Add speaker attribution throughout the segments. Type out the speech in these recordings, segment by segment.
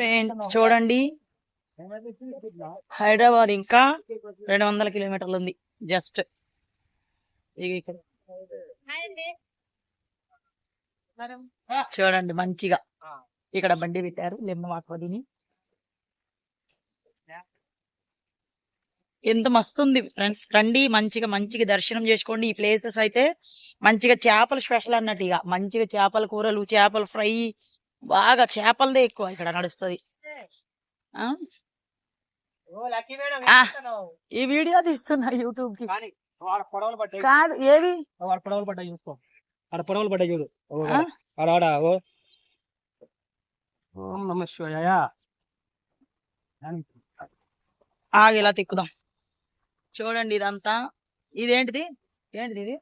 Speaker 1: Friends చూడండి, హైదరాబాద్ ఇంకా 200 కిలోమీటర్లు ఉంది జస్ట్. చూడండి మంచిగా ఇక్కడ బండి పెట్టారు లింబమాకదిని. ఎంత మస్తుంది ఫ్రెండ్స్, రండి మంచిగా దర్శనం చేసుకోండి. ఈ ప్లేసెస్ అయితే మంచిగా చేపలు స్పెషల్ అన్నట్టు, ఇక మంచిగా చేపల కూరలు, చేపల ఫ్రై, బాగా చేపలదే ఎక్కువ ఇక్కడ నడుస్తుంది. ఈ వీడియో తీస్తున్నా యూట్యూబ్ కి కాదు, ఏవి
Speaker 2: పొడవలు పడ్డా చూసుకో, ఆడ పొడవలు పడ్డా చూడు.
Speaker 1: ఇలా తిక్కుదాం. చూడండి ఇదంతా, ఇదేంటిది ఇది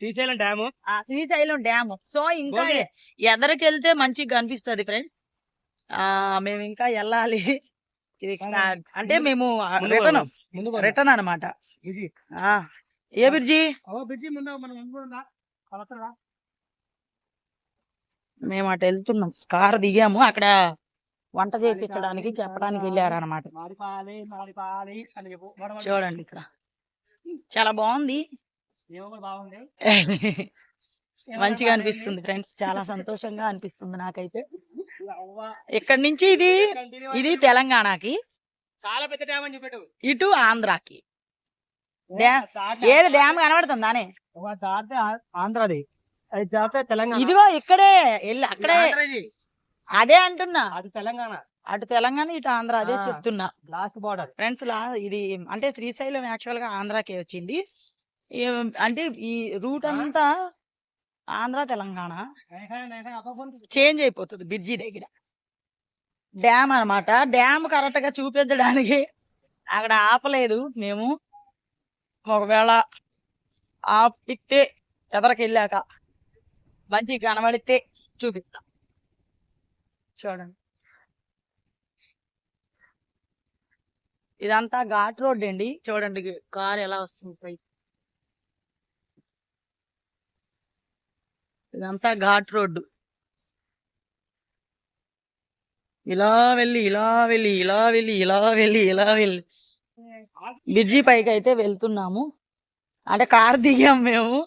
Speaker 2: Srisailam dam.
Speaker 1: Srisailam dam. So ఇంకా ఎదరికి వెళ్తే మంచిగా కనిపిస్తుంది ఫ్రెండ్. మేము ఇంకా వెళ్ళాలి. ఇది అంటే మేము రిటర్న్ అనమాట. ఏ బ్రిడ్జి? మేము అటు వెళ్తున్నాం, కారు దిగాము. అక్కడ వంట చేయించడానికి చెప్పడానికి వెళ్ళారనమాట. చూడండి ఇక్కడ చాలా బాగుంది, మంచిగా అనిపిస్తుంది ఫ్రెండ్స్, చాలా సంతోషంగా అనిపిస్తుంది నాకైతే. ఇక్కడ నుంచి ఇది తెలంగాణకి,
Speaker 2: చాలా పెద్ద డ్యామ్ అని చెప్పాడు.
Speaker 1: ఇటు ఆంధ్రాకి. ఏది డ్యామ్ కనబడుతుందానే?
Speaker 2: ఆంధ్రాది, తెలంగాణ.
Speaker 1: ఇదిగో ఇక్కడే వెళ్ళి అక్కడే, అదే అంటున్నా.
Speaker 2: అటు తెలంగాణ,
Speaker 1: ఇటు ఆంధ్ర, అదే చెప్తున్నా.
Speaker 2: Last border
Speaker 1: friends. ఇది అంటే శ్రీశైలం యాక్చువల్ గా ఆంధ్రాకే వచ్చింది. అంటే ఈ రూట్ అంతా ఆంధ్ర తెలంగాణ చేంజ్ అయిపోతుంది బ్రిడ్జి దగ్గర. డ్యామ్ అనమాట. డ్యామ్ కరెక్ట్ గా చూపించడానికి అక్కడ ఆపలేదు మేము. ఒకవేళ ఆపితే ఎదరికి వెళ్ళాక మంచి కనబడితే చూపిస్తాం. చూడండి ఇదంతా ఘాట్ రోడ్ అండి. చూడండి కార్ ఎలా వస్తుంది. ఇదంతా ఘాట్ రోడ్డు. ఇలా వెళ్ళి బ్రిడ్జి పైకి అయితే వెళ్తున్నాము. అంటే కారు దిగాము మేము,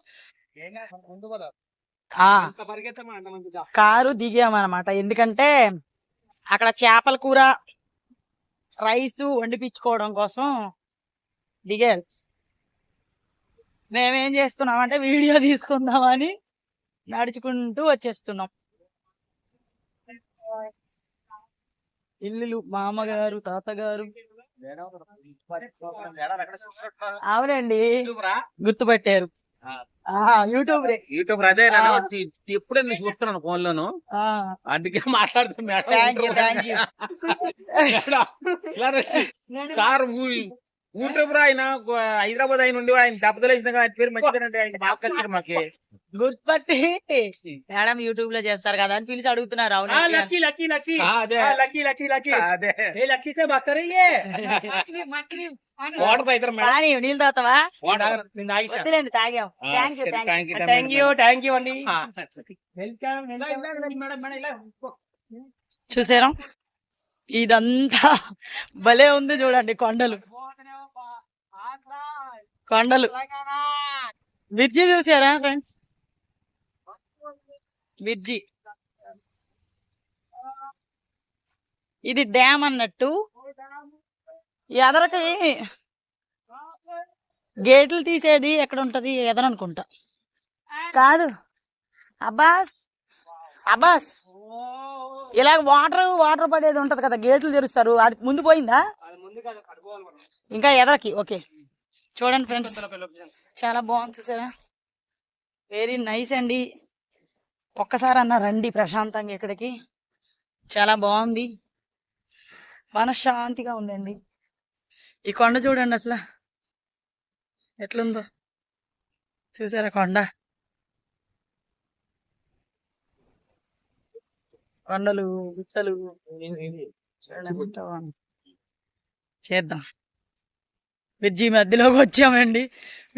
Speaker 1: కారు దిగాము అనమాట. ఎందుకంటే అక్కడ చేపల కూర, రైస్ వండిపించుకోవడం కోసం దిగారు. మేమేం చేస్తున్నాం అంటే వీడియో తీసుకుందామని నడుచుకుంటూ వచ్చేస్తున్నాం. ఇల్లు మామగారు, తాతగారు. అవునండి, గుర్తుపట్టారు.
Speaker 2: యూట్యూబ్ అదే ఎప్పుడే నేను చూస్తున్నాను ఫోన్ లోను, అందుకే మాట్లాడుతున్నా. సార్ యూట్యూబ్ ఆయన హైదరాబాద్ ఆయన ఉండి ఆయన దెబ్బతలేసిన ఆయన పేరు మంచిదండి. ఆయన బాగా మాకు
Speaker 1: గుర్తుపట్టి మేడం యూట్యూబ్ లో చేస్తారు కదా అని పిలిచి అడుగుతున్నారు. నీళ్ళు తాగుతావా? చూసారా ఇదంతా భలే ఉంది. చూడండి కొండలు బ్రిడ్జి చూసారా ఫ్రెండ్స్? బ్రిడ్జి ఇది డ్యామ్ అన్నట్టు. ఎదరకి గేట్లు తీసేది ఎక్కడ ఉంటది? ఎదరనుకుంటా. కాదు అబ్బాస్ ఇలా వాటర్ పడేది ఉంటది కదా, గేట్లు తెరుస్తారు. అది ముందు పోయిందా? ఇంకా ఎదరకి. ఓకే చూడండి ఫ్రెండ్స్, చాలా బాగుంది. చూసారా? వెరీ నైస్ అండి. ఒక్కసారి అన్న రండి ప్రశాంతంగా ఇక్కడికి. చాలా బాగుంది, మనశ్శాంతిగా ఉందండి. ఈ కొండ చూడండి అసలు ఎట్లుందో. చూసారా కొండలు, గుట్టలు. చేద్దాం. బ్రిడ్జి మధ్యలోకి వచ్చామండి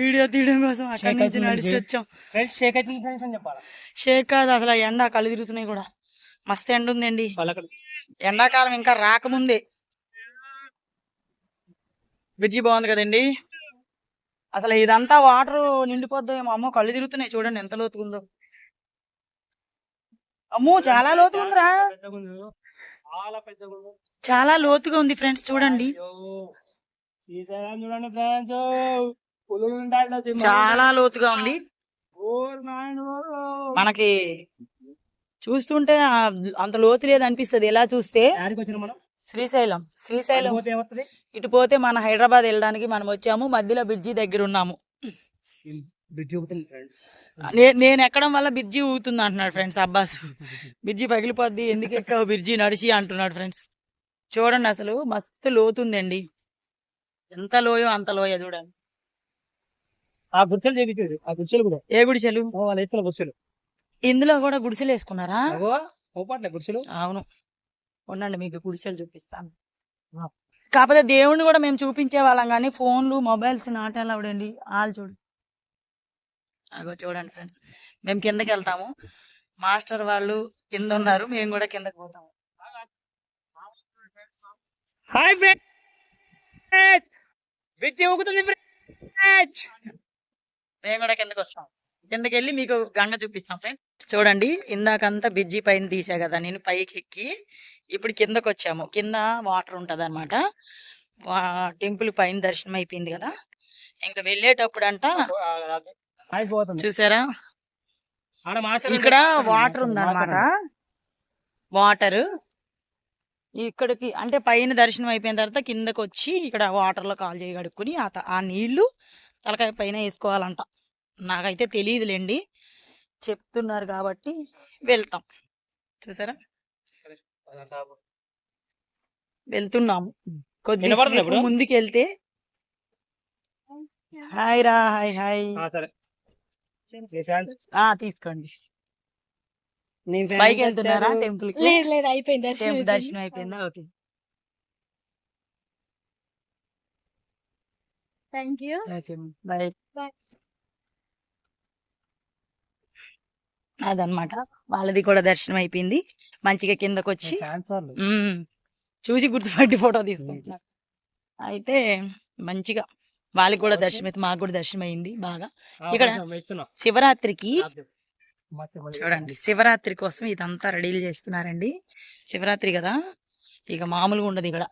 Speaker 1: వీడియో తీయడం కోసం. అక్కడి నుంచి నడిచి వచ్చాం. షేక్ కాదు అసలు, ఎండ కళ్ళు తిరుగుతున్నాయి కూడా. మస్తు ఎండ ఉందండి, ఎండాకాలం ఇంకా రాకముందే. బ్రిడ్జి బాగుంది కదండి. అసలు ఇదంతా వాటర్ నిండిపోద్దేమో. అమ్మో కళ్ళు తిరుగుతున్నాయి చూడండి ఎంత లోతుకుందో. అమ్మో చాలా లోతుగా ఉందిరా, చాలా లోతుగా ఉంది ఫ్రెండ్స్ చూడండి. చాలా లోతుగా ఉంది. మనకి చూస్తుంటే అంత లోతు లేదు అనిపిస్తుంది ఎలా చూస్తే. శ్రీశైలం, శ్రీశైలం ఇటు పోతే మన హైదరాబాద్ వెళ్ళడానికి మనం వచ్చాము. మధ్యలో బ్రిడ్జి దగ్గర ఉన్నాము. నేను ఎక్కడం వల్ల బ్రిడ్జి ఊగుతుంది అంటున్నాడు ఫ్రెండ్స్ అబ్బాస్. బ్రిడ్జి పగిలిపోద్ది ఎందుకు ఎక్కావు బ్రిడ్జి నడిచి అంటున్నాడు ఫ్రెండ్స్. చూడండి అసలు మస్తు లోతుందండి. ఎంత లోయో అంత లోయ చూడండి.
Speaker 3: ఆ గుడిసెలు చేయించాడు, ఆ గుడిసెలు కూడా.
Speaker 1: ఏ గుడిసెలు?
Speaker 3: వాళ్ళ ఎత్తుల గుడిసెలు.
Speaker 1: ఇందులో కూడా గుడిసెలు వేసుకున్నారా?
Speaker 3: గుడిసెలు.
Speaker 1: అవును, ఉండండి మీకు గుడిసెలు చూపిస్తాను. కాకపోతే దేవుణ్ణి కూడా మేము చూపించే వాళ్ళం కానీ ఫోన్లు మొబైల్స్ నాట్ అలౌడ్ అండి. వాళ్ళు చూడు, అగో చూడండి ఫ్రెండ్స్. మేము కిందకి వెళ్తాము, మాస్టర్ వాళ్ళు కింద ఉన్నారు, మేము కూడా కిందకి పోతాము.
Speaker 3: హాయ్ ఫ్రెండ్స్, బ్రిడ్జి ఊగుతుంది ఫ్రెండ్స్.
Speaker 1: మేము కూడా కిందకి వస్తాం. కిందకి వెళ్ళి మీకు గంగ చూపిస్తాం ఫ్రెండ్స్. చూడండి ఇందాకంతా బ్రిడ్జి పైన తీసా కదా నేను, పైకి ఎక్కి ఇప్పుడు కిందకి వచ్చాము. కింద వాటర్ ఉంటది అనమాట. టెంపుల్ పైన దర్శనం అయిపోయింది కదా, ఇంకా వెళ్ళేటప్పుడు అంట చూసారా ఇక్కడ వాటర్ ఉందన్నమాట. వాటర్ ఇక్కడికి అంటే పైన దర్శనం అయిపోయిన తర్వాత కిందకి వచ్చి ఇక్కడ వాటర్ లో కాలు చేయి కడుక్కుని ఆ నీళ్లు తలకాయ పైన వేసుకోవాలంట. నాకైతే తెలియదులేండి, చెప్తున్నారు కాబట్టి వెళ్తాం. చూసారా వెళ్తున్నాము. కొద్దిగా ముందుకు వెళ్తే హాయ్ రా, హాయ్ హాయ్. తీసుకోండి. పైకి వెళ్తున్నారా టెంపుల్ కి?
Speaker 4: లేదు అయిపోయింది
Speaker 1: దర్శనం అయిపోయిందా? Okay
Speaker 4: thank you,
Speaker 1: bye. అదనమాట వాళ్ళది కూడా దర్శనం అయిపోయింది. మంచిగా కిందకు వచ్చి చూసి గుర్తుపట్టి ఫోటో తీసుకుంటున్నారు. అయితే మంచిగా వాళ్ళకి కూడా దర్శనం అయితే మాకు కూడా దర్శనం అయింది బాగా. ఇక్కడ శివరాత్రికి చూడండి, శివరాత్రి కోసం ఇదంతా రెడీలు చేస్తున్నారండి. శివరాత్రి కదా, ఇక మామూలుగా ఉండదు ఇక్కడ.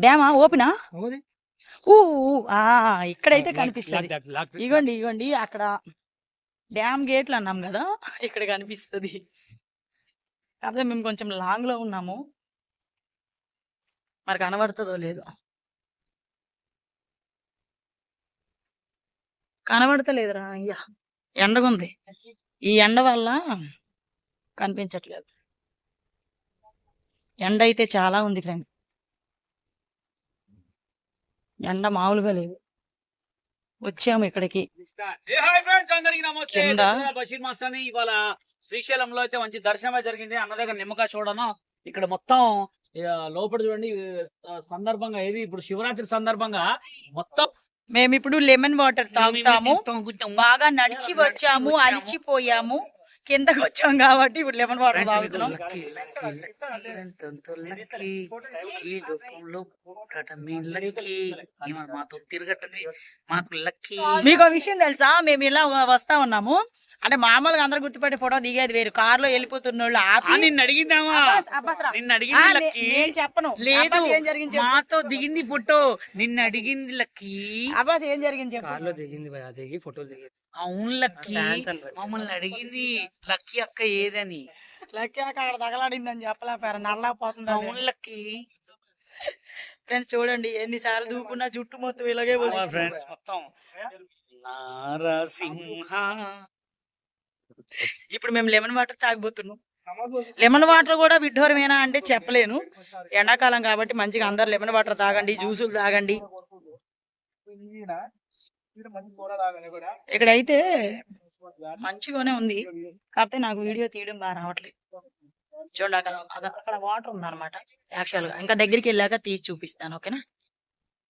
Speaker 1: డ్యామా ఓపెనా? ఇక్కడైతే కనిపిస్తుంది. ఇగోండి ఇగోండి అక్కడ డ్యామ్ గేట్లు అన్నాం కదా, ఇక్కడ కనిపిస్తుంది. కాకపోతే మేము కొంచెం లాంగ్ లో ఉన్నాము, మరి కనబడుతుందో లేదో. కనబడతలేదురా, అయ్యా ఎండగుంది. ఈ ఎండ వల్ల కనిపించట్లేదు. ఎండ అయితే చాలా ఉంది ఫ్రెండ్స్, ఎండ మామూలుగా లేదు. వచ్చాము ఇక్కడికి కింద.
Speaker 3: బషీర్ మాస్టర్ ఇవాళ శ్రీశైలంలో అయితే మంచి దర్శనమే జరిగింది. అన్న దగ్గర నిమ్మకాయ చూడను. ఇక్కడ మొత్తం లోపల చూడండి సందర్భంగా ఏది ఇప్పుడు శివరాత్రి సందర్భంగా మొత్తం
Speaker 1: మేము ఇప్పుడు లెమన్ వాటర్ తాగుతాము. బాగా నడిచి వచ్చాము, అలిచిపోయాము, కిందకి వచ్చాం కాబట్టి ఇప్పుడు లెమన్ వాటర్ తాగుతున్నాం. మీకు ఒక విషయం తెలుసా, మేము ఇలా వస్తా ఉన్నాము అంటే మామూలుగా అందరు గుర్తుపెట్టి ఫోటో దిగేది వేరు. కార్ లో వెళ్ళిపోతున్న వాళ్ళు
Speaker 3: నిన్ను అడిగిందామా?
Speaker 1: నేను చెప్పను.
Speaker 3: లేదు ఏం జరిగింది, మాతో దిగింది ఫోటో. నిన్ను అడిగింది లక్కీ.
Speaker 1: అబ్బాస్ ఏం జరిగింది చెప్పు.
Speaker 3: కార్లో దిగింది ఫోటోలు దిగింది. అవును లక్కీ, మమ్మల్ని అడిగింది లక్కీ అక్క ఏదని.
Speaker 1: లక్కీ అక్క అక్కడ తగలాడిందని చెప్పలేపారు, నల్లపోతుంది.
Speaker 3: అవును లక్కీ.
Speaker 1: ఫ్రెండ్స్ చూడండి ఎన్నిసార్లు దూకున్నా జుట్టు మొత్తం ఇలాగే
Speaker 3: ఫ్రెండ్స్ మొత్తం నారసింహ.
Speaker 1: ఇప్పుడు మేము లెమన్ వాటర్ తాగిపోతున్నాం. లెమన్ వాటర్ కూడా విడ్డూరమేనా అంటే చెప్పలేను. ఎండాకాలం కాబట్టి మంచిగా అందరు లెమన్ వాటర్ తాగండి, జ్యూసులు తాగండి. ఇక్కడైతే మంచిగానే ఉంది, కాకపోతే నాకు వీడియో తీయడం బాగా రావట్లేదు. చూడండి అక్కడ వాటర్ ఉందన్నమాట. యాక్చువల్ గా ఇంకా దగ్గరికి వెళ్ళాక తీసి చూపిస్తాను, ఓకేనా.